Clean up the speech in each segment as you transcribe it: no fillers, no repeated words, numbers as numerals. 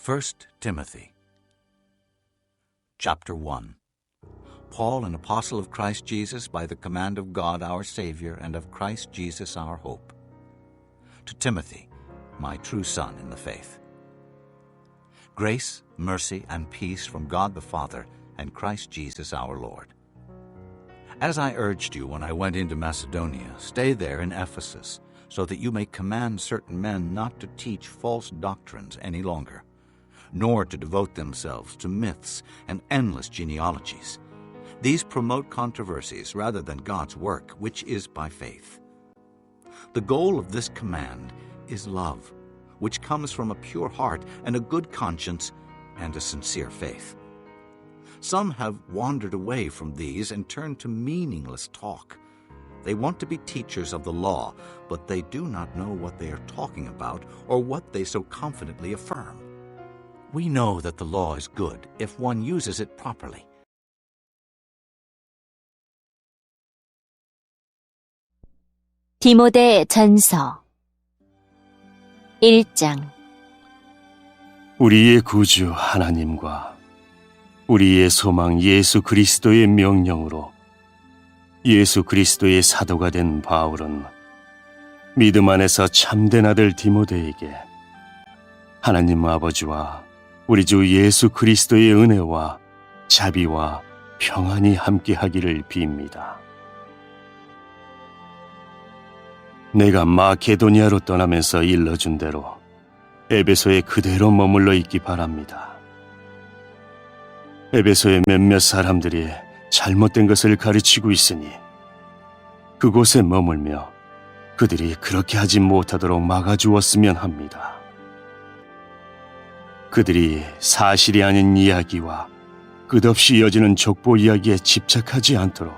1 Timothy Chapter 1 Paul, an apostle of Christ Jesus, by the command of God our Savior, and of Christ Jesus our hope. To Timothy, my true son in the faith. Grace, mercy, and peace from God the Father and Christ Jesus our Lord. As I urged you when I went into Macedonia, stay there in Ephesus, so that you may command certain men not to teach false doctrines any longer, nor to devote themselves to myths and endless genealogies. These promote controversies rather than God's work, which is by faith. The goal of this command is love, which comes from a pure heart and a good conscience and a sincere faith. Some have wandered away from these and turned to meaningless talk. They want to be teachers of the law, but they do not know what they are talking about or what they so confidently affirm. We know that the law is good if one uses it properly. 디모데 전서 1장 우리의 구주 하나님과 우리의 소망 예수 그리스도의 명령으로 예수 그리스도의 사도가 된 바울은 믿음 안에서 참된 아들 디모데에게 하나님 아버지와 우리 주 예수 그리스도의 은혜와 자비와 평안이 함께하기를 빕니다. 내가 마케도니아로 떠나면서 일러준 대로 에베소에 그대로 머물러 있기 바랍니다. 에베소의 몇몇 사람들이 잘못된 것을 가르치고 있으니 그곳에 머물며 그들이 그렇게 하지 못하도록 막아주었으면 합니다. 그들이 사실이 아닌 이야기와 끝없이 이어지는 족보 이야기에 집착하지 않도록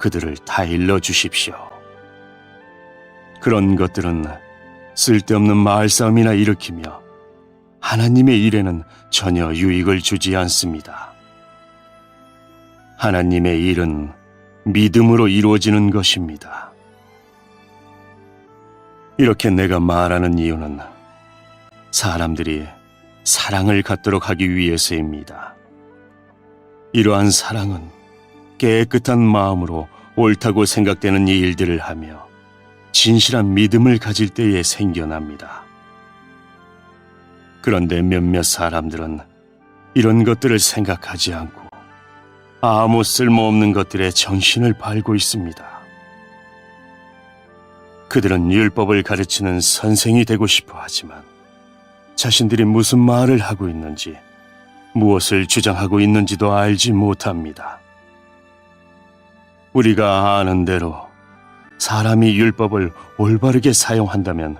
그들을 다 일러주십시오. 그런 것들은 쓸데없는 말싸움이나 일으키며 하나님의 일에는 전혀 유익을 주지 않습니다. 하나님의 일은 믿음으로 이루어지는 것입니다. 이렇게 내가 말하는 이유는 사람들이 사랑을 갖도록 하기 위해서입니다. 이러한 사랑은 깨끗한 마음으로 옳다고 생각되는 일들을 하며 진실한 믿음을 가질 때에 생겨납니다. 그런데 몇몇 사람들은 이런 것들을 생각하지 않고 아무 쓸모없는 것들에 정신을 팔고 있습니다. 그들은 율법을 가르치는 선생이 되고 싶어 하지만 자신들이 무슨 말을 하고 있는지, 무엇을 주장하고 있는지도 알지 못합니다. 우리가 아는 대로 사람이 율법을 올바르게 사용한다면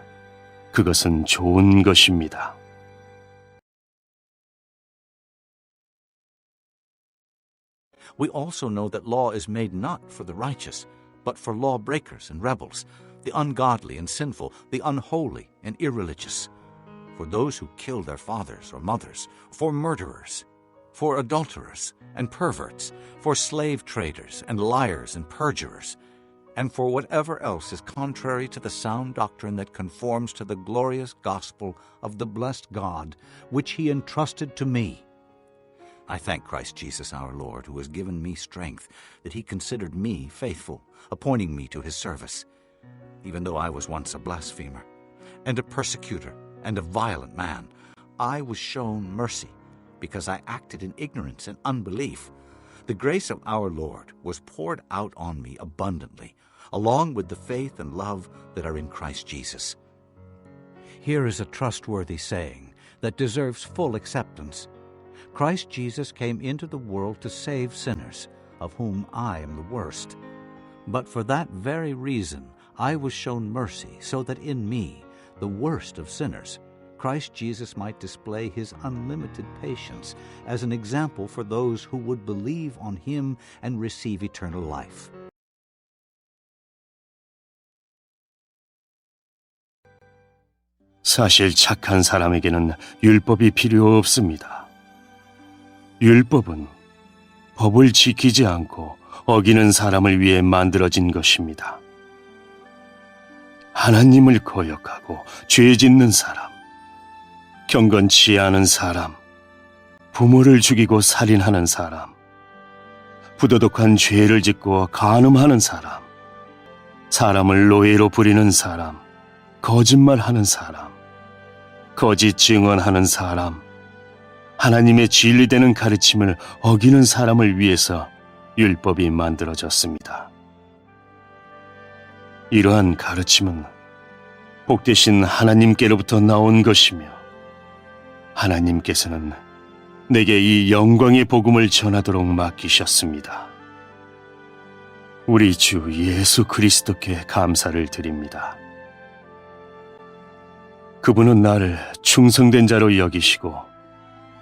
그것은 좋은 것입니다. We also know that law is made not for the righteous, but for lawbreakers and rebels, the ungodly and sinful, the unholy and irreligious, for those who kill their fathers or mothers, for murderers, for adulterers and perverts, for slave traders and liars and perjurers, and for whatever else is contrary to the sound doctrine that conforms to the glorious gospel of the blessed God, which he entrusted to me. I thank Christ Jesus our Lord, who has given me strength, that he considered me faithful, appointing me to his service. Even though I was once a blasphemer, and a persecutor, and a violent man, I was shown mercy, because I acted in ignorance and unbelief. The grace of our Lord was poured out on me abundantly, along with the faith and love that are in Christ Jesus. Here is a trustworthy saying that deserves full acceptance. Christ Jesus came into the world to save sinners, of whom I am the worst. But for that very reason I was shown mercy, so that in me, the worst of sinners, Christ Jesus might display his unlimited patience as an example for those who would believe on him and receive eternal life. 사실 착한 사람에게는 율법이 필요 없습니다. 율법은 법을 지키지 않고 어기는 사람을 위해 만들어진 것입니다. 하나님을 거역하고 죄 짓는 사람, 경건치 않은 사람, 부모를 죽이고 살인하는 사람, 부도덕한 죄를 짓고 간음하는 사람, 사람을 노예로 부리는 사람, 거짓말하는 사람, 거짓 증언하는 사람, 하나님의 진리되는 가르침을 어기는 사람을 위해서 율법이 만들어졌습니다. 이러한 가르침은 복되신 하나님께로부터 나온 것이며 하나님께서는 내게 이 영광의 복음을 전하도록 맡기셨습니다. 우리 주 예수 그리스도께 감사를 드립니다. 그분은 나를 충성된 자로 여기시고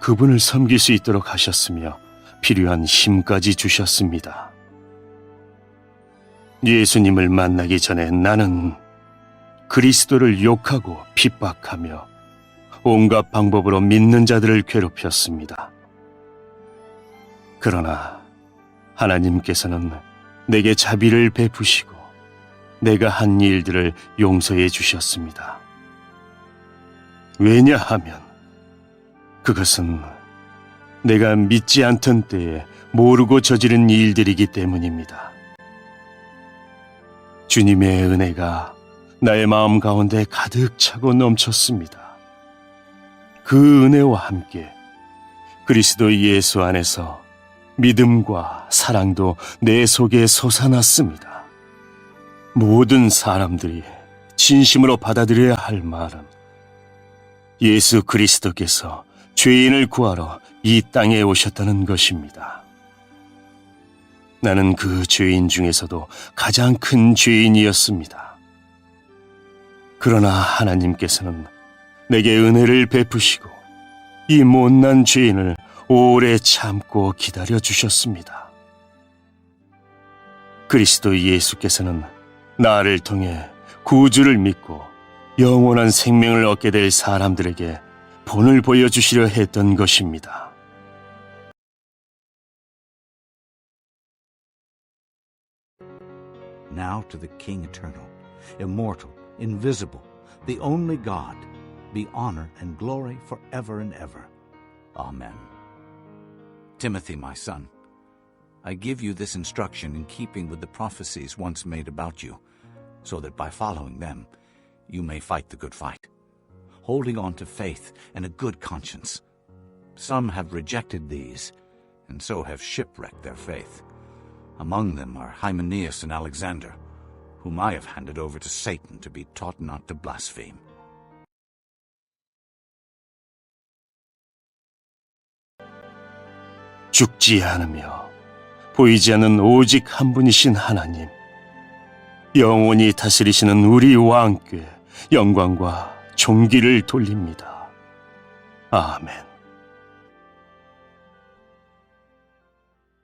그분을 섬길 수 있도록 하셨으며 필요한 힘까지 주셨습니다. 예수님을 만나기 전에 나는 그리스도를 욕하고 핍박하며 온갖 방법으로 믿는 자들을 괴롭혔습니다. 그러나 하나님께서는 내게 자비를 베푸시고 내가 한 일들을 용서해 주셨습니다. 왜냐하면 그것은 내가 믿지 않던 때에 모르고 저지른 일들이기 때문입니다. 주님의 은혜가 나의 마음 가운데 가득 차고 넘쳤습니다. 그 은혜와 함께 그리스도 예수 안에서 믿음과 사랑도 내 속에 솟아났습니다. 모든 사람들이 진심으로 받아들여야 할 말은 예수 그리스도께서 죄인을 구하러 이 땅에 오셨다는 것입니다. 나는 그 죄인 중에서도 가장 큰 죄인이었습니다. 그러나 하나님께서는 내게 은혜를 베푸시고 이 못난 죄인을 오래 참고 기다려 주셨습니다. 그리스도 예수께서는 나를 통해 구주를 믿고 영원한 생명을 얻게 될 사람들에게 본을 보여주시려 했던 것입니다. Now to the King eternal, immortal, invisible, the only God, be honor and glory forever and ever. Amen. Timothy, my son, I give you this instruction in keeping with the prophecies once made about you, so that by following them, you may fight the good fight, holding on to faith and a good conscience. Some have rejected these, and so have shipwrecked their faith. Among them are Hymenaeus and Alexander, whom I have handed over to Satan to be taught not to blaspheme. 죽지 않으며 보이지 않는 오직 한 분이신 하나님, 영원히 다스리시는 우리 왕께 영광과 존귀를 돌립니다. 아멘.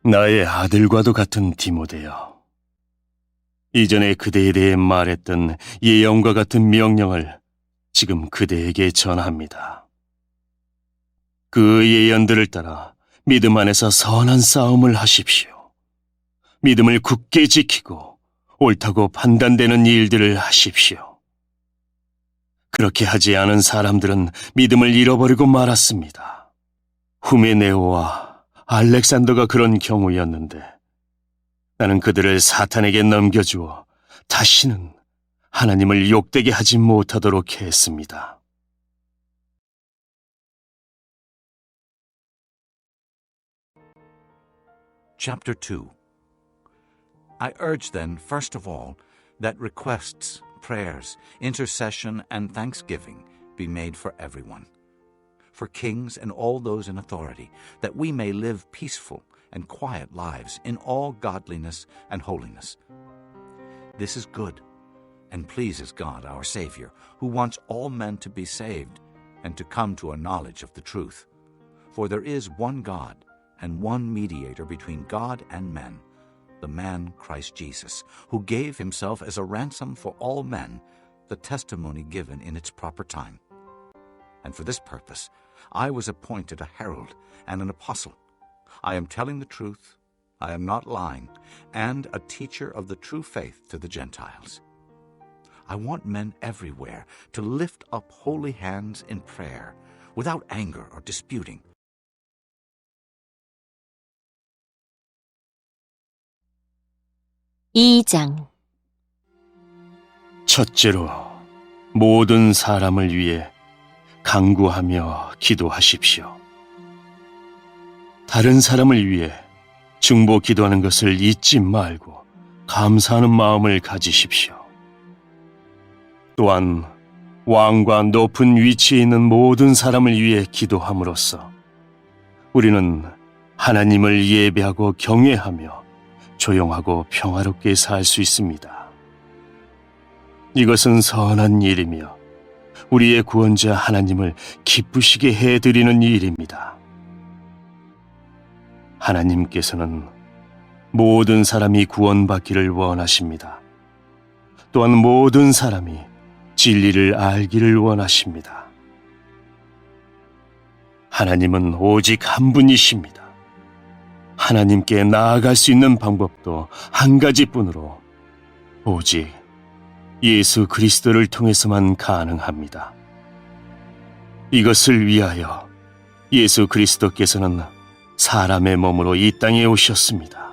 나의 아들과도 같은 디모데여, 이전에 그대에 대해 말했던 예언과 같은 명령을 지금 그대에게 전합니다. 그 예언들을 따라 믿음 안에서 선한 싸움을 하십시오. 믿음을 굳게 지키고 옳다고 판단되는 일들을 하십시오. 그렇게 하지 않은 사람들은 믿음을 잃어버리고 말았습니다. 후메네오와 알렉산더가 그런 경우였는데 나는 그들을 사탄에게 넘겨주어 다시는 하나님을 욕되게 하지 못하도록 했습니다. Chapter 2. I urge then, first of all, that requests, prayers, intercession, and thanksgiving be made for everyone, for kings and all those in authority, that we may live peaceful and quiet lives in all godliness and holiness. This is good and pleases God our Savior, who wants all men to be saved and to come to a knowledge of the truth. For there is one God and one mediator between God and men, the man Christ Jesus, who gave himself as a ransom for all men, the testimony given in its proper time. And for this purpose I was appointed a herald and an apostle. I am telling the truth, I am not lying, and a teacher of the true faith to the Gentiles. I want men everywhere to lift up holy hands in prayer, without anger or disputing. (2장) 첫째로 모든 사람을 위해 간구하며 기도하십시오. 다른 사람을 위해 중보 기도하는 것을 잊지 말고 감사하는 마음을 가지십시오. 또한 왕과 높은 위치에 있는 모든 사람을 위해 기도함으로써 우리는 하나님을 예배하고 경외하며 조용하고 평화롭게 살 수 있습니다. 이것은 선한 일이며 우리의 구원자 하나님을 기쁘시게 해드리는 일입니다. 하나님께서는 모든 사람이 구원받기를 원하십니다. 또한 모든 사람이 진리를 알기를 원하십니다. 하나님은 오직 한 분이십니다. 하나님께 나아갈 수 있는 방법도 한 가지뿐으로 오직 예수 그리스도를 통해서만 가능합니다. 이것을 위하여 예수 그리스도께서는 사람의 몸으로 이 땅에 오셨습니다.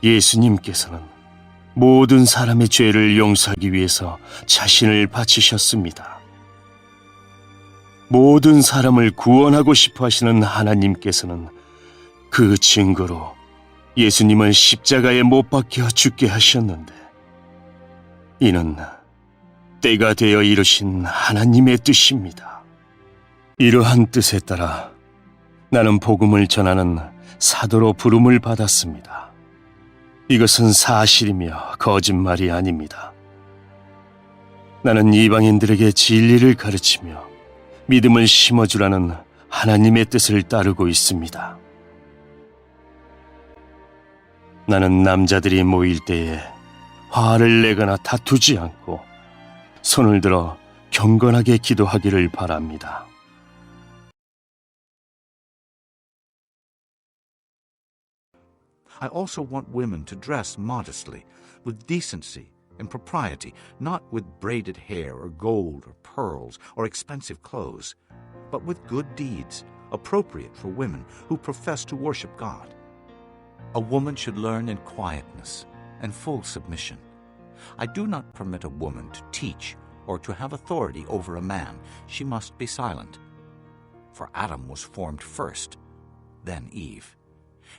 예수님께서는 모든 사람의 죄를 용서하기 위해서 자신을 바치셨습니다. 모든 사람을 구원하고 싶어 하시는 하나님께서는 그 증거로 예수님을 십자가에 못 박혀 죽게 하셨는데, 이는 때가 되어 이루신 하나님의 뜻입니다. 이러한 뜻에 따라 나는 복음을 전하는 사도로 부름을 받았습니다. 이것은 사실이며 거짓말이 아닙니다. 나는 이방인들에게 진리를 가르치며 믿음을 심어주라는 하나님의 뜻을 따르고 있습니다. 나는 남자들이 모일 때에 화를 내거나 다투지 않고 손을 들어 경건하게 기도하기를 바랍니다. I also want women to dress modestly, with decency and propriety, not with braided hair or gold or pearls or expensive clothes, but with good deeds, appropriate for women who profess to worship God. A woman should learn in quietness and full submission. I do not permit a woman to teach or to have authority over a man. She must be silent. For Adam was formed first, then Eve.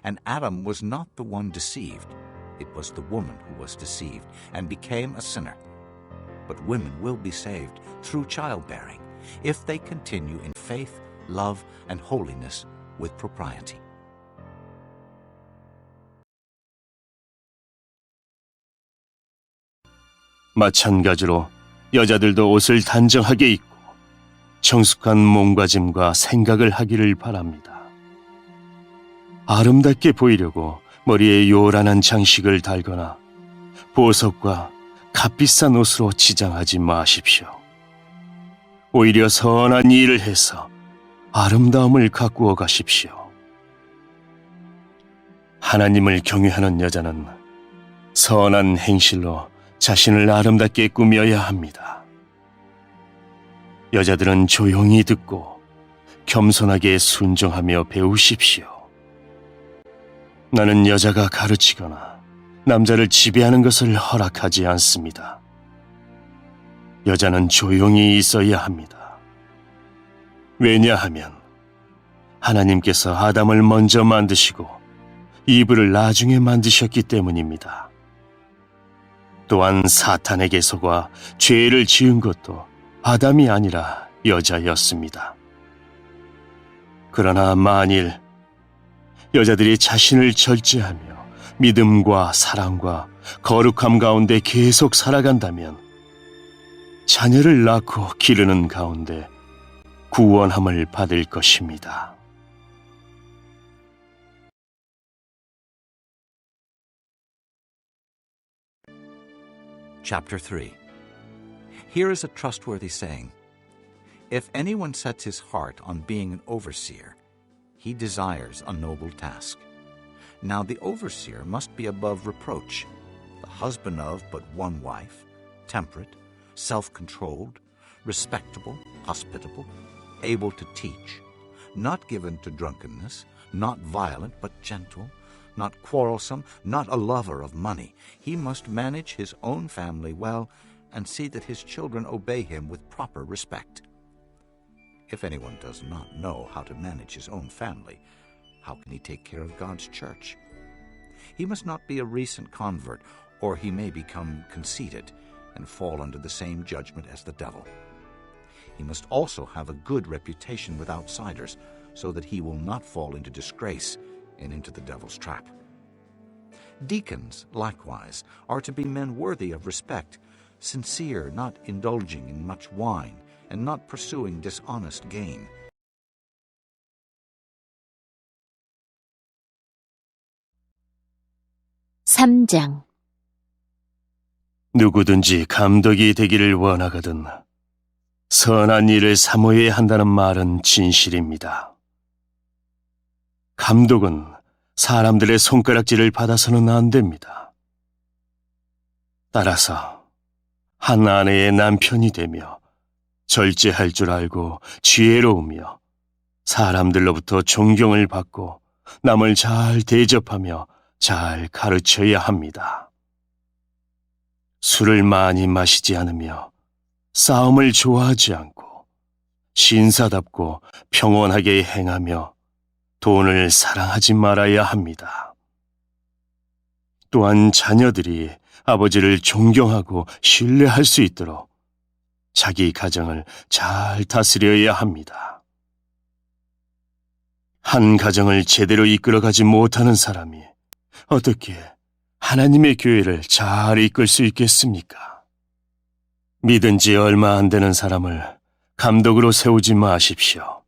And Adam was not the one deceived. It was the woman who was deceived and became a sinner. But women will be saved through childbearing if they continue in faith, love, and holiness with propriety. 마찬가지로 여자들도 옷을 단정하게 입고 정숙한 몸가짐과 생각을 하기를 바랍니다. 아름답게 보이려고 머리에 요란한 장식을 달거나 보석과 값비싼 옷으로 치장하지 마십시오. 오히려 선한 일을 해서 아름다움을 가꾸어 가십시오. 하나님을 경외하는 여자는 선한 행실로 자신을 아름답게 꾸며야 합니다. 여자들은 조용히 듣고 겸손하게 순종하며 배우십시오. 나는 여자가 가르치거나 남자를 지배하는 것을 허락하지 않습니다. 여자는 조용히 있어야 합니다. 왜냐하면 하나님께서 아담을 먼저 만드시고 이브를 나중에 만드셨기 때문입니다. 또한 사탄에게 속아 죄를 지은 것도 아담이 아니라 여자였습니다. 그러나 만일 여자들이 자신을 절제하며 믿음과 사랑과 거룩함 가운데 계속 살아간다면 자녀를 낳고 기르는 가운데 구원함을 받을 것입니다. Chapter 3. Here is a trustworthy saying. If anyone sets his heart on being an overseer, he desires a noble task. Now the overseer must be above reproach, the husband of but one wife, temperate, self-controlled, respectable, hospitable, able to teach, not given to drunkenness, not violent but gentle, not quarrelsome, not a lover of money. He must manage his own family well and see that his children obey him with proper respect. If anyone does not know how to manage his own family, how can he take care of God's church? He must not be a recent convert, or he may become conceited and fall under the same judgment as the devil. He must also have a good reputation with outsiders, so that he will not fall into disgrace and into the devil's trap. Deacons, likewise, are to be men worthy of respect, sincere, not indulging in much wine, and not pursuing dishonest gain. (3장) 누구든지 감독이 되기를 원하거든 선한 일을 사모해야 한다는 말은 진실입니다. 감독은 사람들의 손가락질을 받아서는 안 됩니다. 따라서 한 아내의 남편이 되며 절제할 줄 알고 지혜로우며 사람들로부터 존경을 받고 남을 잘 대접하며 잘 가르쳐야 합니다. 술을 많이 마시지 않으며 싸움을 좋아하지 않고 신사답고 평온하게 행하며 돈을 사랑하지 말아야 합니다. 또한 자녀들이 아버지를 존경하고 신뢰할 수 있도록 자기 가정을 잘 다스려야 합니다. 한 가정을 제대로 이끌어가지 못하는 사람이 어떻게 하나님의 교회를 잘 이끌 수 있겠습니까? 믿은 지 얼마 안 되는 사람을 감독으로 세우지 마십시오.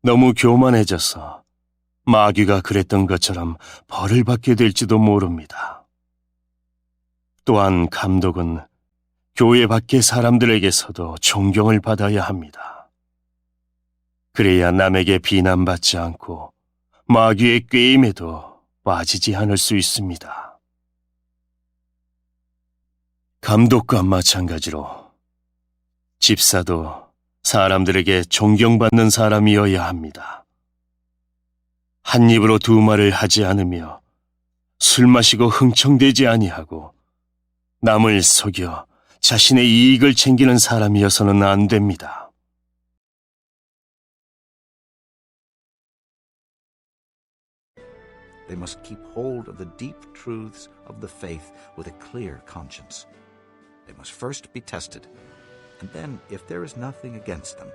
너무 교만해져서 마귀가 그랬던 것처럼 벌을 받게 될지도 모릅니다. 또한 감독은 교회 밖의 사람들에게서도 존경을 받아야 합니다. 그래야 남에게 비난받지 않고 마귀의 꾀임에도 빠지지 않을 수 있습니다. 감독과 마찬가지로 집사도 사람들에게 존경받는 사람이어야 합니다. 한 입으로 두 말을 하지 않으며 술 마시고 흥청대지 아니하고 남을 속여 자신의 이익을 챙기는 사람이어서는 안 됩니다. They must keep hold of the deep truths of the faith with a clear conscience. They must first be tested, and then, if there is nothing against them,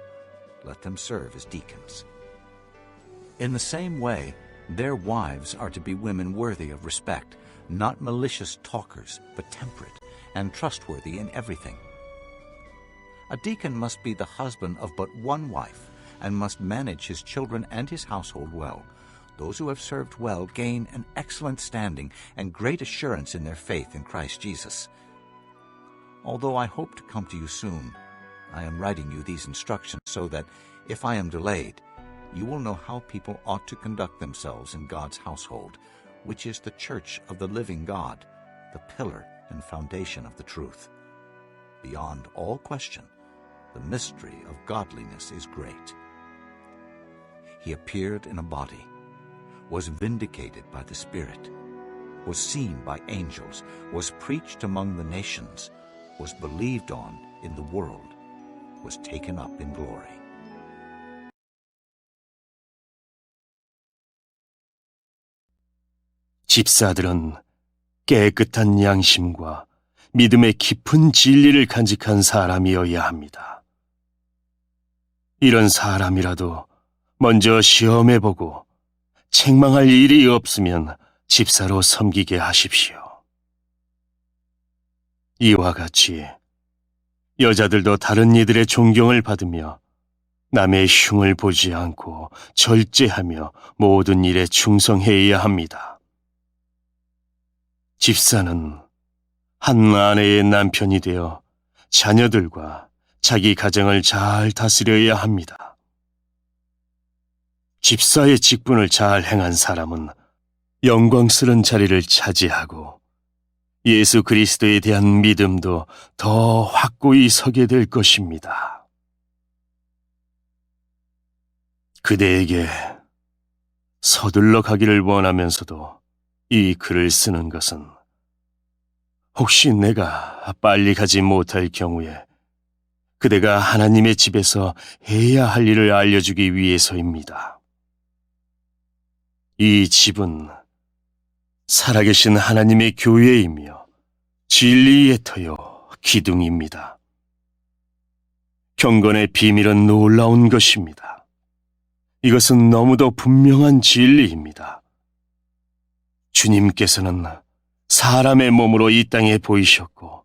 let them serve as deacons. In the same way, their wives are to be women worthy of respect, not malicious talkers, but temperate and trustworthy in everything. A deacon must be the husband of but one wife, and must manage his children and his household well. Those who have served well gain an excellent standing and great assurance in their faith in Christ Jesus. Although I hope to come to you soon, I am writing you these instructions so that, if I am delayed, you will know how people ought to conduct themselves in God's household, which is the church of the living God, the pillar and foundation of the truth. Beyond all question, the mystery of godliness is great. He appeared in a body, was vindicated by the Spirit, was seen by angels, was preached among the nations, was believed on in the world, was taken up in glory. 집사들은 깨끗한 양심과 믿음의 깊은 진리를 간직한 사람이어야 합니다. 이런 사람이라도 먼저 시험해보고 책망할 일이 없으면 집사로 섬기게 하십시오. 이와 같이 여자들도 다른 이들의 존경을 받으며 남의 흉을 보지 않고 절제하며 모든 일에 충성해야 합니다. 집사는 한 아내의 남편이 되어 자녀들과 자기 가정을 잘 다스려야 합니다. 집사의 직분을 잘 행한 사람은 영광스러운 자리를 차지하고 예수 그리스도에 대한 믿음도 더 확고히 서게 될 것입니다. 그대에게 서둘러 가기를 원하면서도 이 글을 쓰는 것은 혹시 내가 빨리 가지 못할 경우에 그대가 하나님의 집에서 해야 할 일을 알려주기 위해서입니다. 이 집은 살아계신 하나님의 교회이며 진리의 터요 기둥입니다. 경건의 비밀은 놀라운 것입니다. 이것은 너무도 분명한 진리입니다. 주님께서는 사람의 몸으로 이 땅에 보이셨고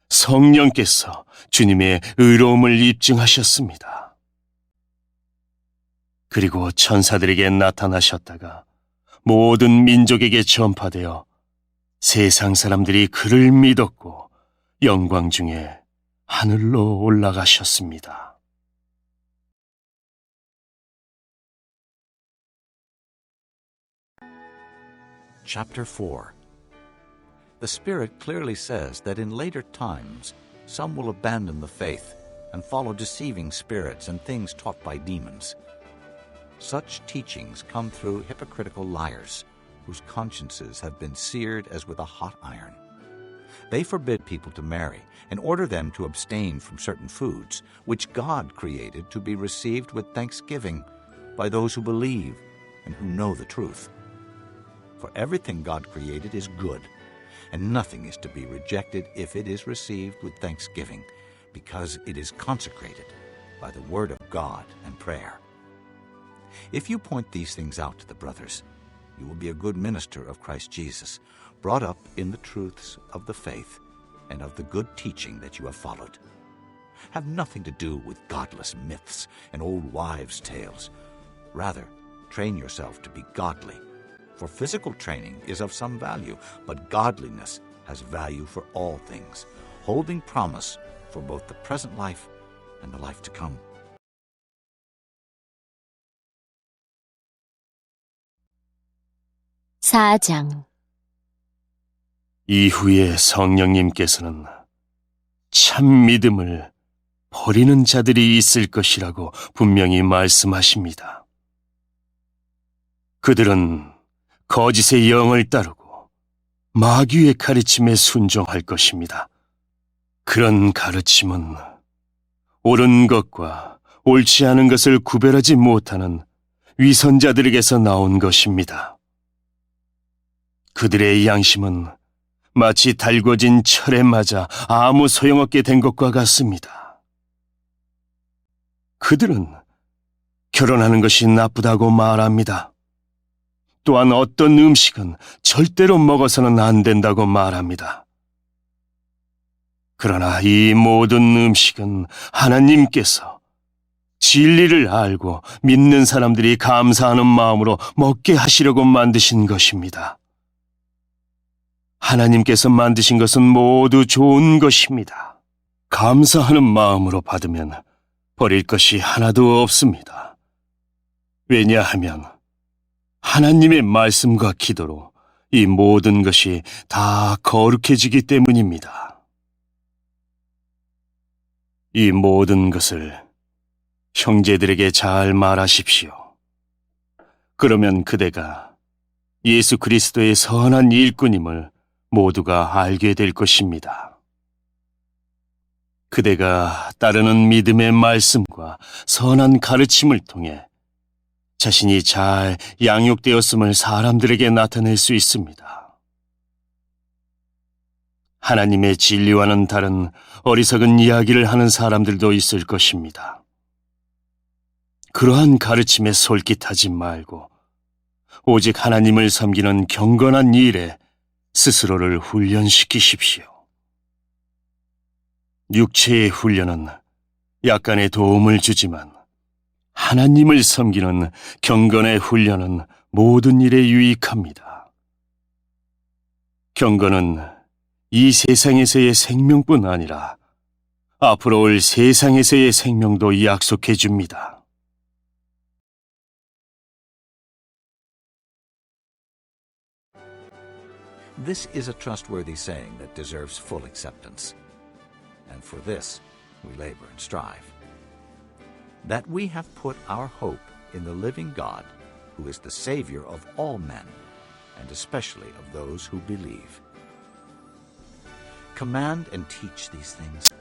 성령께서 주님의 의로움을 입증하셨습니다. 그리고 천사들에게 나타나셨다가 모든 민족에게 전파되어 세상 사람들이 그를 믿었고 영광 중에 하늘로 올라가셨습니다. Chapter 4. The Spirit clearly says that in later times some will abandon the faith and follow deceiving spirits and things taught by demons. Such teachings come through hypocritical liars, whose consciences have been seared as with a hot iron. They forbid people to marry and order them to abstain from certain foods, which God created to be received with thanksgiving by those who believe and who know the truth. For everything God created is good, and nothing is to be rejected if it is received with thanksgiving, because it is consecrated by the word of God and prayer. If you point these things out to the brothers, you will be a good minister of Christ Jesus, brought up in the truths of the faith and of the good teaching that you have followed. Have nothing to do with godless myths and old wives' tales. Rather, train yourself to be godly. For physical training is of some value, but godliness has value for all things, holding promise for both the present life and the life to come. 사장. 이후에 성령님께서는 참 믿음을 버리는 자들이 있을 것이라고 분명히 말씀하십니다. 그들은 거짓의 영을 따르고 마귀의 가르침에 순종할 것입니다. 그런 가르침은 옳은 것과 옳지 않은 것을 구별하지 못하는 위선자들에게서 나온 것입니다. 그들의 양심은 마치 달궈진 철에 맞아 아무 소용없게 된 것과 같습니다. 그들은 결혼하는 것이 나쁘다고 말합니다. 또한 어떤 음식은 절대로 먹어서는 안 된다고 말합니다. 그러나 이 모든 음식은 하나님께서 진리를 알고 믿는 사람들이 감사하는 마음으로 먹게 하시려고 만드신 것입니다. 하나님께서 만드신 것은 모두 좋은 것입니다. 감사하는 마음으로 받으면 버릴 것이 하나도 없습니다. 왜냐하면 하나님의 말씀과 기도로 이 모든 것이 다 거룩해지기 때문입니다. 이 모든 것을 형제들에게 잘 말하십시오. 그러면 그대가 예수 그리스도의 선한 일꾼임을 모두가 알게 될 것입니다. 그대가 따르는 믿음의 말씀과 선한 가르침을 통해 자신이 잘 양육되었음을 사람들에게 나타낼 수 있습니다. 하나님의 진리와는 다른 어리석은 이야기를 하는 사람들도 있을 것입니다. 그러한 가르침에 솔깃하지 말고 오직 하나님을 섬기는 경건한 일에 스스로를 훈련시키십시오. 육체의 훈련은 약간의 도움을 주지만 하나님을 섬기는 경건의 훈련은 모든 일에 유익합니다. 경건은 이 세상에서의 생명뿐 아니라 앞으로 올 세상에서의 생명도 약속해 줍니다. This is a trustworthy saying that deserves full acceptance, and for this we labor and strive. That we have put our hope in the living God, who is the Savior of all men, and especially of those who believe. Command and teach these things.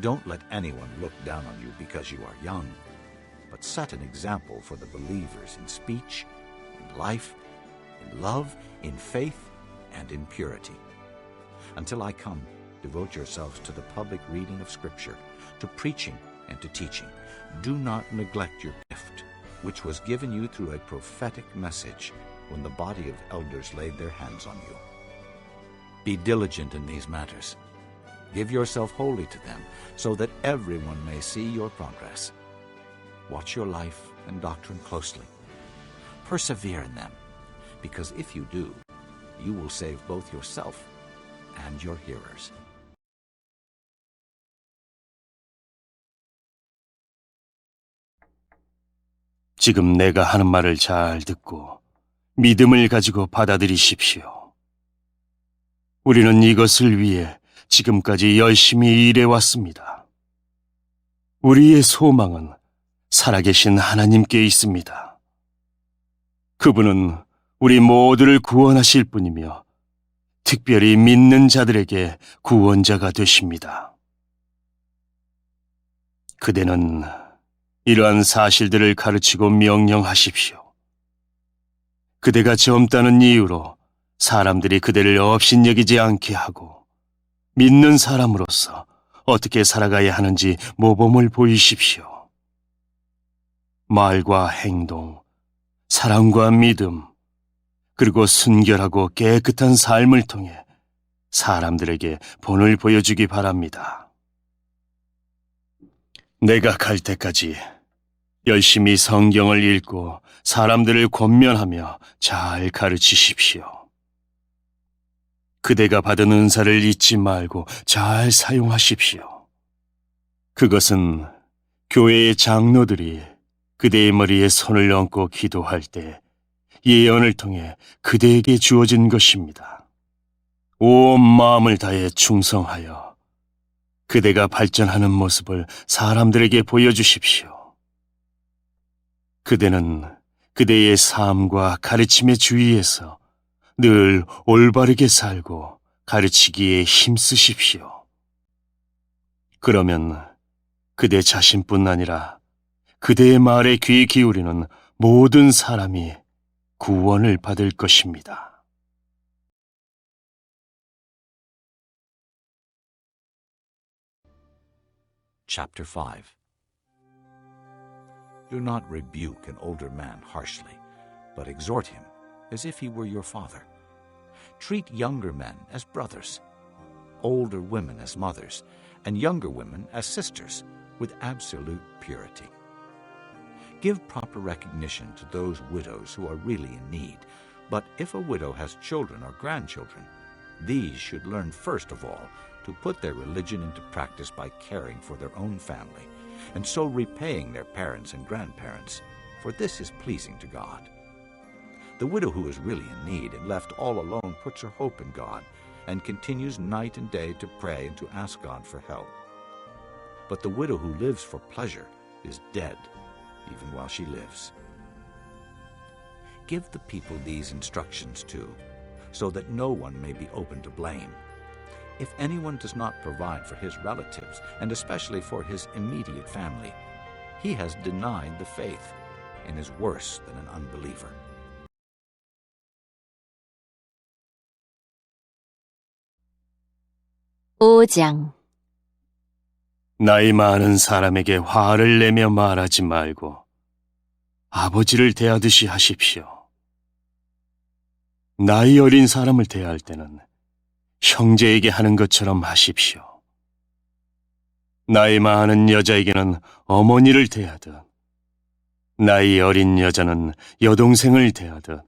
Don't let anyone look down on you because you are young, but set an example for the believers in speech, in life, in love, in faith, and in purity. Until I come, devote yourselves to the public reading of Scripture, to preaching and to teaching. Do not neglect your gift, which was given you through a prophetic message when the body of elders laid their hands on you. Be diligent in these matters. Give yourself wholly to them, so that everyone may see your progress. Watch your life and doctrine closely. Persevere in them, because if you do, you will save both yourself and your hearers. 지금 내가 하는 말을 잘 듣고 믿음을 가지고 받아들이십시오. 우리는 이것을 위해 지금까지 열심히 일해왔습니다. 우리의 소망은 살아계신 하나님께 있습니다. 그분은 우리 모두를 구원하실 분이며 특별히 믿는 자들에게 구원자가 되십니다. 그대는 이러한 사실들을 가르치고 명령하십시오. 그대가 젊다는 이유로 사람들이 그대를 업신여기지 않게 하고 믿는 사람으로서 어떻게 살아가야 하는지 모범을 보이십시오. 말과 행동, 사랑과 믿음, 그리고 순결하고 깨끗한 삶을 통해 사람들에게 본을 보여주기 바랍니다. 내가 갈 때까지 열심히 성경을 읽고 사람들을 권면하며 잘 가르치십시오. 그대가 받은 은사를 잊지 말고 잘 사용하십시오. 그것은 교회의 장로들이 그대의 머리에 손을 얹고 기도할 때 예언을 통해 그대에게 주어진 것입니다. 온 마음을 다해 충성하여 그대가 발전하는 모습을 사람들에게 보여주십시오. 그대는 그대의 삶과 가르침의 주위에서 늘 올바르게 살고 가르치기에 힘쓰십시오. 그러면 그대 자신뿐 아니라 그대의 말에 귀 기울이는 모든 사람이 구원을 받을 것입니다. Chapter 5. Do not rebuke an older man harshly, but exhort him as if he were your father. Treat younger men as brothers, older women as mothers, and younger women as sisters, with absolute purity. Give proper recognition to those widows who are really in need, but if a widow has children or grandchildren, these should learn first of all to put their religion into practice by caring for their own family, and so repaying their parents and grandparents, for this is pleasing to God. The widow who is really in need and left all alone puts her hope in God, and continues night and day to pray and to ask God for help. But the widow who lives for pleasure is dead, even while she lives. Give the people these instructions too, so that no one may be open to blame. If anyone does not provide for his relatives, and especially for his immediate family, he has denied the faith and is worse than an unbeliever. 오장 나이 많은 사람에게 화를 내며 말하지 말고 아버지를 대하듯이 하십시오. 나이 어린 사람을 대할 때는 형제에게 하는 것처럼 하십시오. 나이 많은 여자에게는 어머니를 대하듯, 나이 어린 여자는 여동생을 대하듯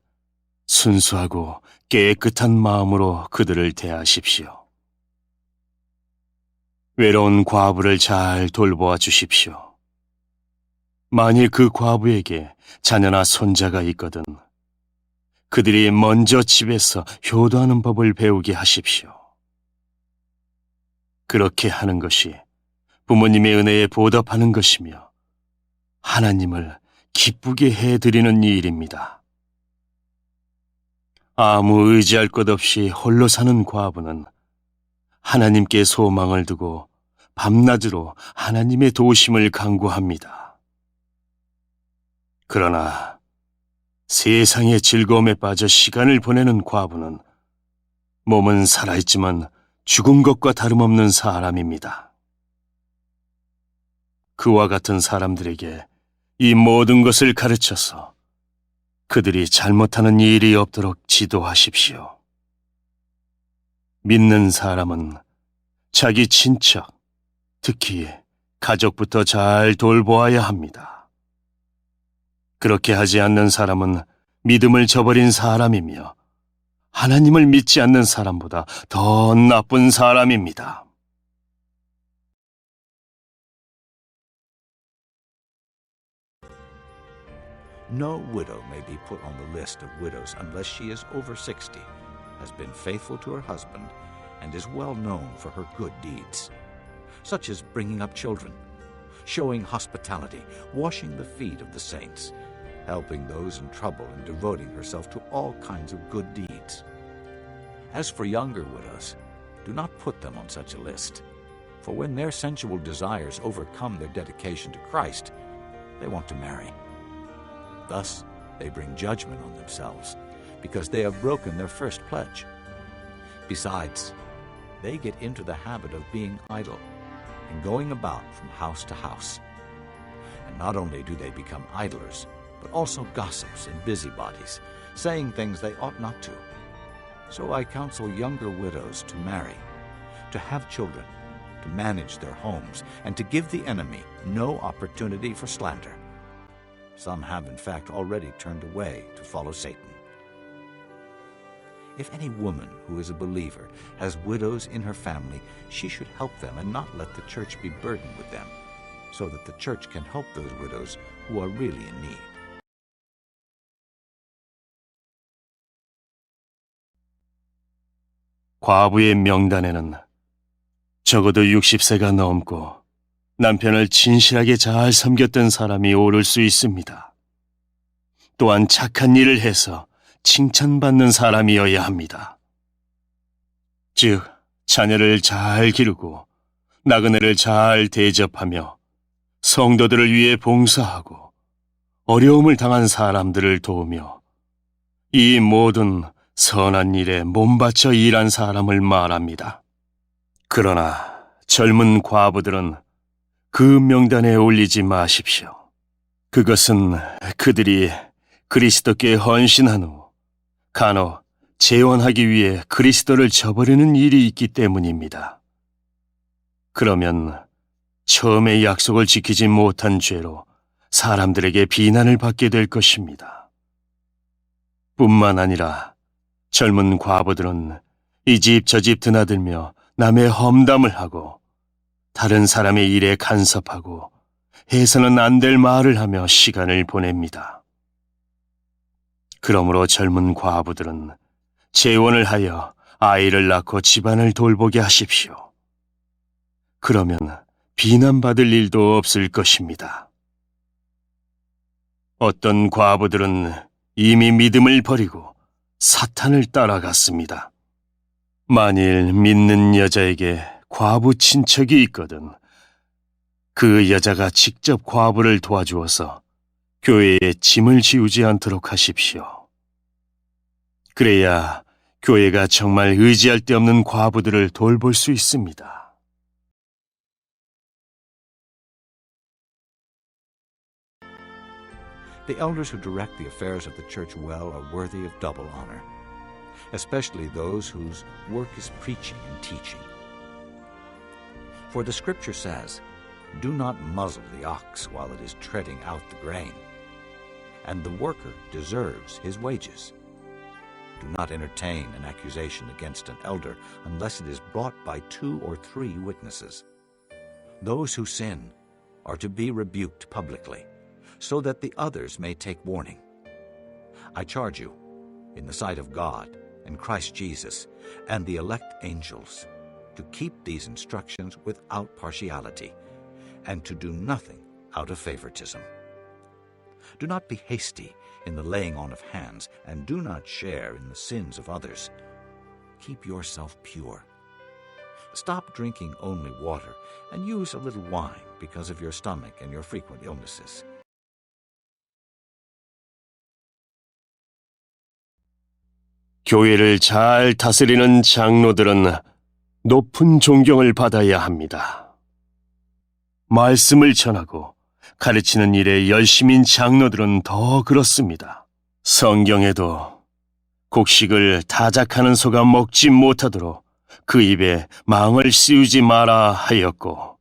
순수하고 깨끗한 마음으로 그들을 대하십시오. 외로운 과부를 잘 돌보아 주십시오. 만일 그 과부에게 자녀나 손자가 있거든 그들이 먼저 집에서 효도하는 법을 배우게 하십시오. 그렇게 하는 것이 부모님의 은혜에 보답하는 것이며 하나님을 기쁘게 해드리는 일입니다. 아무 의지할 것 없이 홀로 사는 과부는 하나님께 소망을 두고 밤낮으로 하나님의 도우심을 간구합니다. 그러나 세상의 즐거움에 빠져 시간을 보내는 과부는 몸은 살아있지만 죽은 것과 다름없는 사람입니다. 그와 같은 사람들에게 이 모든 것을 가르쳐서 그들이 잘못하는 일이 없도록 지도하십시오. 믿는 사람은 자기 친척, 특히 가족부터 잘 돌보아야 합니다. 그렇게 하지 않는 사람은 믿음을 저버린 사람이며 하나님을 믿지 않는 사람보다 더 나쁜 사람입니다. No widow may be put on the list of widows unless she is over 60, has been faithful to her husband, and is well known for her good deeds, such as bringing up children, showing hospitality, washing the feet of the saints, helping those in trouble, and devoting herself to all kinds of good deeds. As for younger widows, do not put them on such a list, for when their sensual desires overcome their dedication to Christ, they want to marry. Thus, they bring judgment on themselves, because they have broken their first pledge. Besides, they get into the habit of being idle and going about from house to house. And not only do they become idlers, but also gossips and busybodies, saying things they ought not to. So I counsel younger widows to marry, to have children, to manage their homes, and to give the enemy no opportunity for slander. Some have, in fact, already turned away to follow Satan. If any woman who is a believer has widows in her family, she should help them and not let the church be burdened with them, so that the church can help those widows who are really in need. 과부의 명단에는 적어도 60세가 넘고 남편을 진실하게 잘 섬겼던 사람이 오를 수 있습니다. 또한 착한 일을 해서 칭찬받는 사람이어야 합니다. 즉, 자녀를 잘 기르고 나그네를 잘 대접하며 성도들을 위해 봉사하고 어려움을 당한 사람들을 도우며 이 모든 선한 일에 몸바쳐 일한 사람을 말합니다. 그러나 젊은 과부들은 그 명단에 올리지 마십시오. 그것은 그들이 그리스도께 헌신한 후 간혹 재혼하기 위해 그리스도를 저버리는 일이 있기 때문입니다. 그러면 처음에 약속을 지키지 못한 죄로 사람들에게 비난을 받게 될 것입니다. 뿐만 아니라 젊은 과부들은 이 집 저 집 드나들며 남의 험담을 하고 다른 사람의 일에 간섭하고 해서는 안 될 말을 하며 시간을 보냅니다. 그러므로 젊은 과부들은 재혼을 하여 아이를 낳고 집안을 돌보게 하십시오. 그러면 비난받을 일도 없을 것입니다. 어떤 과부들은 이미 믿음을 버리고 사탄을 따라갔습니다. 만일 믿는 여자에게 과부 친척이 있거든 그 여자가 직접 과부를 도와주어서 교회에 짐을 지우지 않도록 하십시오. 그래야 교회가 정말 의지할 데 없는 과부들을 돌볼 수 있습니다. The elders who direct the affairs of the church well are worthy of double honor, especially those whose work is preaching and teaching. For the scripture says, "Do not muzzle the ox while it is treading out the grain," and the worker deserves his wages. Do not entertain an accusation against an elder unless it is brought by 2 or 3 witnesses. Those who sin are to be rebuked publicly, so that the others may take warning. I charge you, in the sight of God and Christ Jesus and the elect angels, to keep these instructions without partiality, and to do nothing out of favoritism. Do not be hasty in the laying on of hands, and do not share in the sins of others. Keep yourself pure. Stop drinking only water, and use a little wine because of your stomach and your frequent illnesses. 교회를 잘 다스리는 장로들은 높은 존경을 받아야 합니다. 말씀을 전하고 가르치는 일에 열심인 장로들은 더 그렇습니다. 성경에도 곡식을 타작하는 소가 먹지 못하도록 그 입에 망을 씌우지 마라 하였고,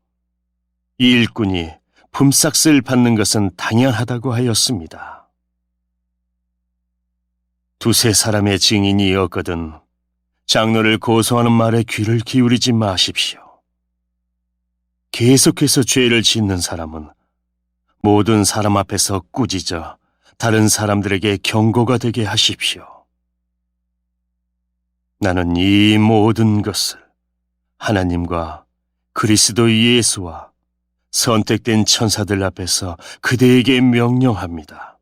일꾼이 품삯을 받는 것은 당연하다고 하였습니다. 두세 사람의 증인이었거든 장로를 고소하는 말에 귀를 기울이지 마십시오. 계속해서 죄를 짓는 사람은 모든 사람 앞에서 꾸짖어 다른 사람들에게 경고가 되게 하십시오. 나는 이 모든 것을 하나님과 그리스도 예수와 선택된 천사들 앞에서 그대에게 명령합니다.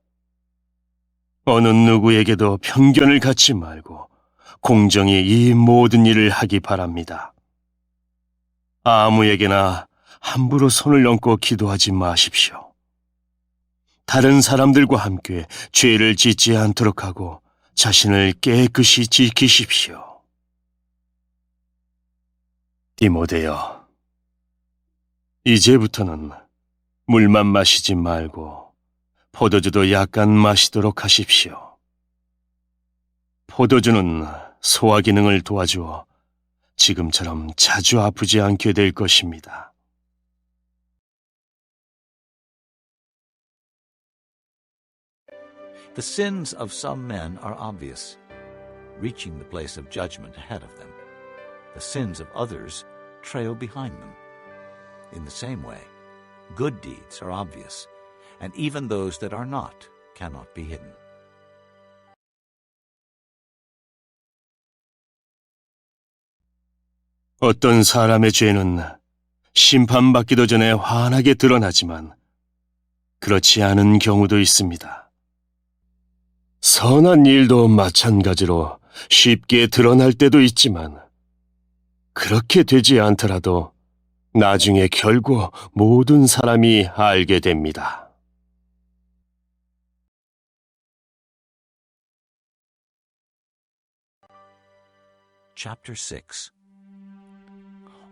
어느 누구에게도 편견을 갖지 말고 공정히 이 모든 일을 하기 바랍니다. 아무에게나 함부로 손을 얹고 기도하지 마십시오. 다른 사람들과 함께 죄를 짓지 않도록 하고 자신을 깨끗이 지키십시오. 디모데여, 이제부터는 물만 마시지 말고 포도주도 약간 마시도록 하십시오. 포도주는 소화 기능을 도와주어 지금처럼 자주 아프지 않게 될 것입니다. The sins of some men are obvious, reaching the place of judgment ahead of them. The sins of others trail behind them. In the same way, good deeds are obvious, and even those that are not cannot be hidden. 어떤 사람의 죄는 심판받기도 전에 환하게 드러나지만 그렇지 않은 경우도 있습니다. 선한 일도 마찬가지로 쉽게 드러날 때도 있지만 그렇게 되지 않더라도 나중에 결국 모든 사람이 알게 됩니다. Chapter 6.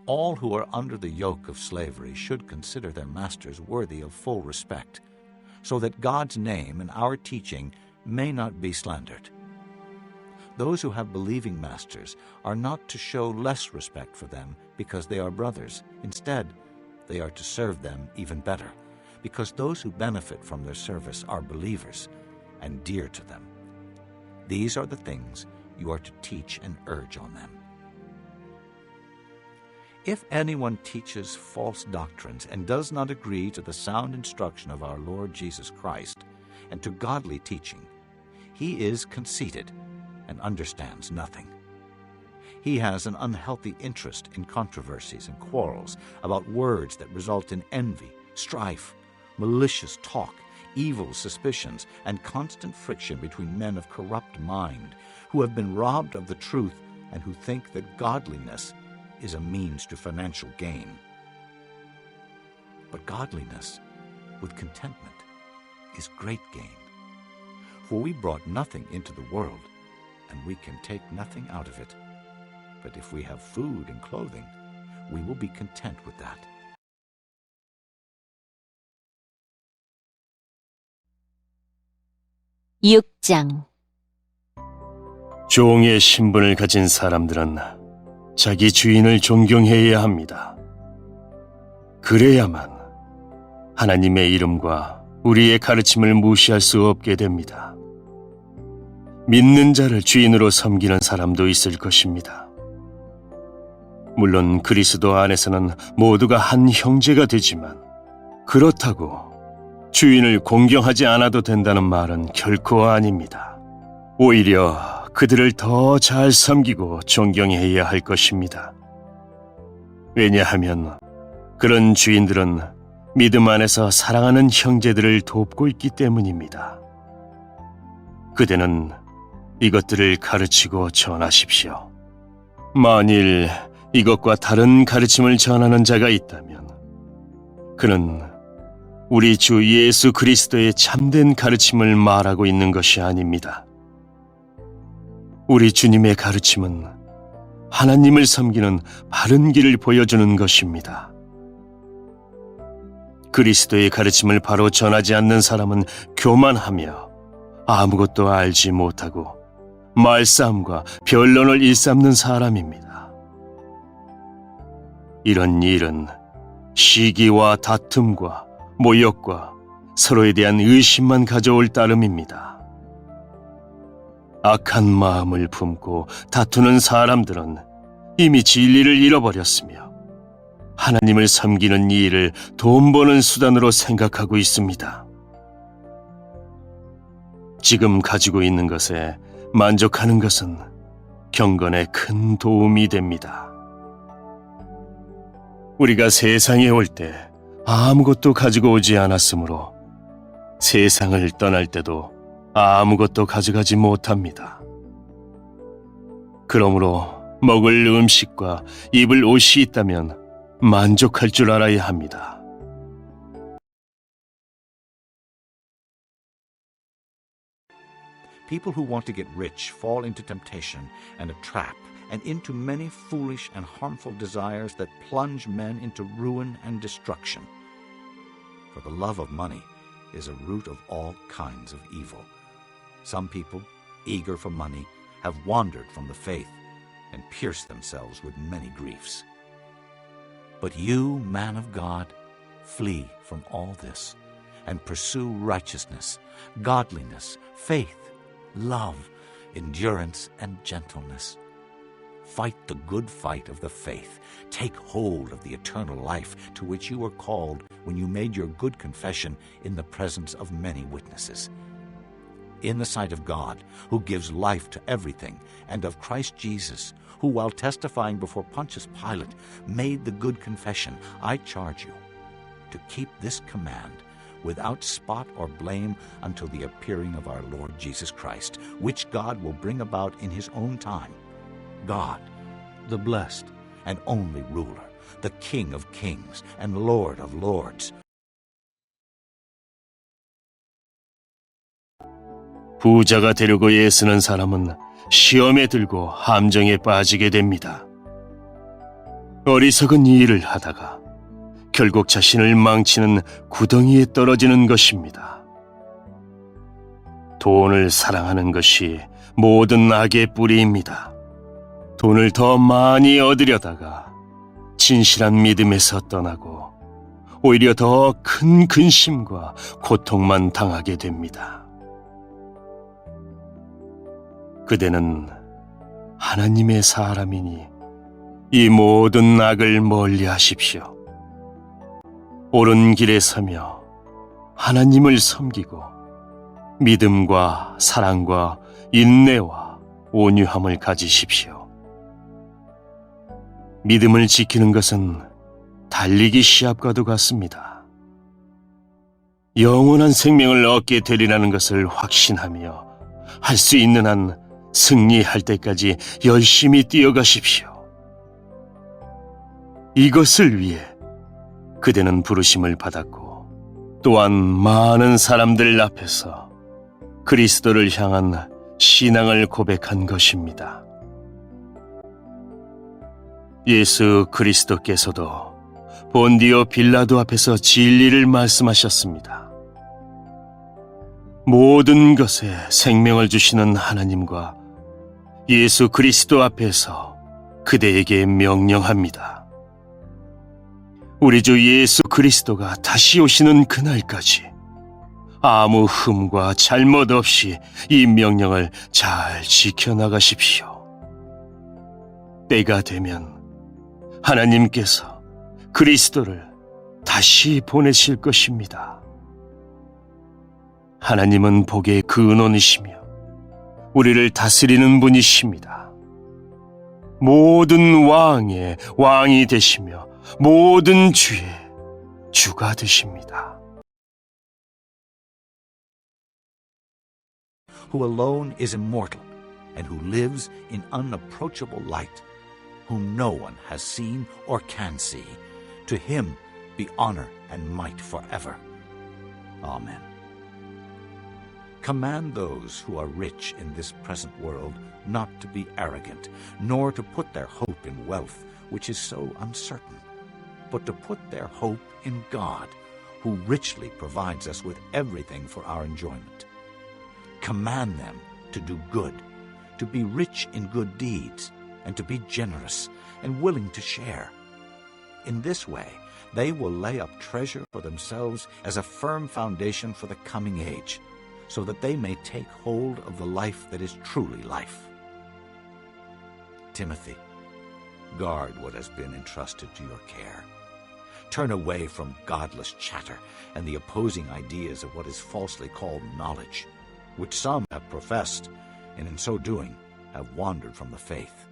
All who are under the yoke of slavery should consider their masters worthy of full respect, so that God's name and our teaching may not be slandered. Those who have believing masters are not to show less respect for them because they are brothers. Instead, they are to serve them even better, because those who benefit from their service are believers and dear to them. These are the things you are to teach and urge on them. If anyone teaches false doctrines and does not agree to the sound instruction of our Lord Jesus Christ and to godly teaching, he is conceited and understands nothing. He has an unhealthy interest in controversies and quarrels about words that result in envy, strife, malicious talk, evil suspicions, and constant friction between men of corrupt mind, who have been robbed of the truth and who think that godliness is a means to financial gain. But godliness with contentment is great gain. For we brought nothing into the world, and we can take nothing out of it. But if we have food and clothing, we will be content with that. (6장) 종의 신분을 가진 사람들은 자기 주인을 존경해야 합니다. 그래야만 하나님의 이름과 우리의 가르침을 무시할 수 없게 됩니다. 믿는 자를 주인으로 섬기는 사람도 있을 것입니다. 물론 그리스도 안에서는 모두가 한 형제가 되지만 그렇다고 주인을 공경하지 않아도 된다는 말은 결코 아닙니다. 오히려 그들을 더 잘 섬기고 존경해야 할 것입니다. 왜냐하면 그런 주인들은 믿음 안에서 사랑하는 형제들을 돕고 있기 때문입니다. 그대는 이것들을 가르치고 전하십시오. 만일 이것과 다른 가르침을 전하는 자가 있다면 그는 우리 주 예수 그리스도의 참된 가르침을 말하고 있는 것이 아닙니다. 우리 주님의 가르침은 하나님을 섬기는 바른 길을 보여주는 것입니다. 그리스도의 가르침을 바로 전하지 않는 사람은 교만하며 아무것도 알지 못하고 말싸움과 변론을 일삼는 사람입니다. 이런 일은 시기와 다툼과 모욕과 서로에 대한 의심만 가져올 따름입니다. 악한 마음을 품고 다투는 사람들은 이미 진리를 잃어버렸으며 하나님을 섬기는 이 일을 돈 버는 수단으로 생각하고 있습니다. 지금 가지고 있는 것에 만족하는 것은 경건에 큰 도움이 됩니다. 우리가 세상에 올 때 아무것도 가지고 오지 않았으므로 세상을 떠날 때도 아무것도 가져가지 못합니다. 그러므로 먹을 음식과 입을 옷이 있다면 만족할 줄 알아야 합니다. People who want to get rich fall into temptation and a trap and into many foolish and harmful desires that plunge men into ruin and destruction. For the love of money is a root of all kinds of evil. Some people, eager for money, have wandered from the faith and pierced themselves with many griefs. But you, man of God, flee from all this and pursue righteousness, godliness, faith, love, endurance, and gentleness. Fight the good fight of the faith. Take hold of the eternal life to which you were called when you made your good confession in the presence of many witnesses. In the sight of God, who gives life to everything, and of Christ Jesus, who, while testifying before Pontius Pilate, made the good confession, I charge you to keep this command without spot or blame until the appearing of our Lord Jesus Christ, which God will bring about in his own time. God, the blessed and only ruler, the King of kings and Lord of lords. 부자가 되려고 애쓰는 사람은 시험에 들고 함정에 빠지게 됩니다. 어리석은 일을 하다가 결국 자신을 망치는 구덩이에 떨어지는 것입니다. 돈을 사랑하는 것이 모든 악의 뿌리입니다. 돈을 더 많이 얻으려다가 진실한 믿음에서 떠나고 오히려 더 큰 근심과 고통만 당하게 됩니다. 그대는 하나님의 사람이니 이 모든 악을 멀리 하십시오. 옳은 길에 서며 하나님을 섬기고 믿음과 사랑과 인내와 온유함을 가지십시오. 믿음을 지키는 것은 달리기 시합과도 같습니다. 영원한 생명을 얻게 되리라는 것을 확신하며 할 수 있는 한 승리할 때까지 열심히 뛰어가십시오. 이것을 위해 그대는 부르심을 받았고 또한 많은 사람들 앞에서 그리스도를 향한 신앙을 고백한 것입니다. 예수 그리스도께서도 본디오 빌라도 앞에서 진리를 말씀하셨습니다. 모든 것에 생명을 주시는 하나님과 예수 그리스도 앞에서 그대에게 명령합니다. 우리 주 예수 그리스도가 다시 오시는 그날까지 아무 흠과 잘못 없이 이 명령을 잘 지켜나가십시오. 때가 되면 하나님께서 그리스도를 다시 보내실 것입니다. 하나님은 복의 근원이시며 우리를 다스리는 분이십니다. 모든 왕의 왕이 되시며 모든 주의 주가 되십니다. Who alone is immortal and who lives in unapproachable light, whom no one has seen or can see. To him be honor and might forever. Amen. Command those who are rich in this present world not to be arrogant, nor to put their hope in wealth, which is so uncertain, but to put their hope in God, who richly provides us with everything for our enjoyment. Command them to do good, to be rich in good deeds, and to be generous and willing to share. In this way, they will lay up treasure for themselves as a firm foundation for the coming age, so that they may take hold of the life that is truly life. Timothy, guard what has been entrusted to your care. Turn away from godless chatter and the opposing ideas of what is falsely called knowledge, which some have professed, and in so doing have wandered from the faith.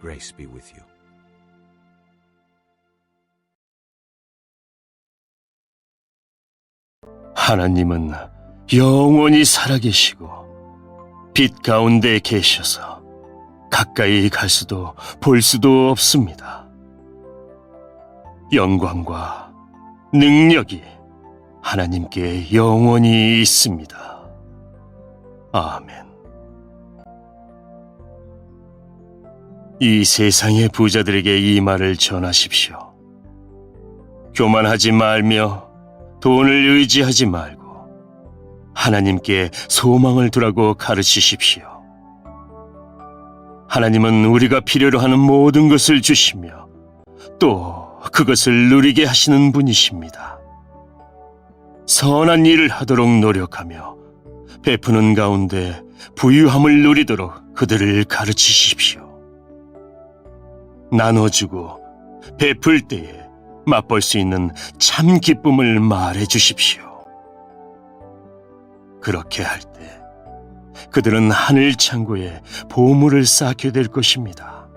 Grace be with you. 하나님은 영원히 살아계시고 빛 가운데 계셔서 가까이 갈 수도 볼 수도 없습니다. 영광과 능력이 하나님께 영원히 있습니다. 아멘. 이 세상의 부자들에게 이 말을 전하십시오. 교만하지 말며 돈을 의지하지 말고 하나님께 소망을 두라고 가르치십시오. 하나님은 우리가 필요로 하는 모든 것을 주시며 또 그것을 누리게 하시는 분이십니다. 선한 일을 하도록 노력하며 베푸는 가운데 부유함을 누리도록 그들을 가르치십시오. 나눠주고 베풀 때에 맛볼 수 있는 참 기쁨을 말해 주십시오. 그렇게 할 때 그들은 하늘 창고에 보물을 쌓게 될 것입니다.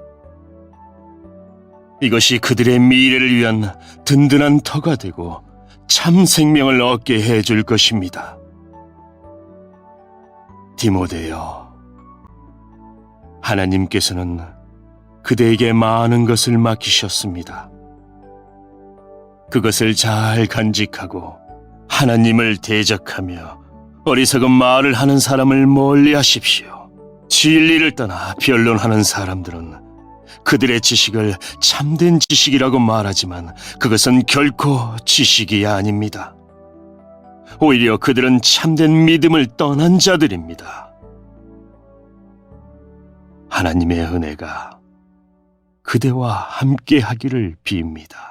이것이 그들의 미래를 위한 든든한 터가 되고 참 생명을 얻게 해줄 것입니다. 디모데여, 하나님께서는 그대에게 많은 것을 맡기셨습니다. 그것을 잘 간직하고 하나님을 대적하며 어리석은 말을 하는 사람을 멀리하십시오. 진리를 떠나 변론하는 사람들은 그들의 지식을 참된 지식이라고 말하지만 그것은 결코 지식이 아닙니다. 오히려 그들은 참된 믿음을 떠난 자들입니다. 하나님의 은혜가 그대와 함께 하기를 빕니다.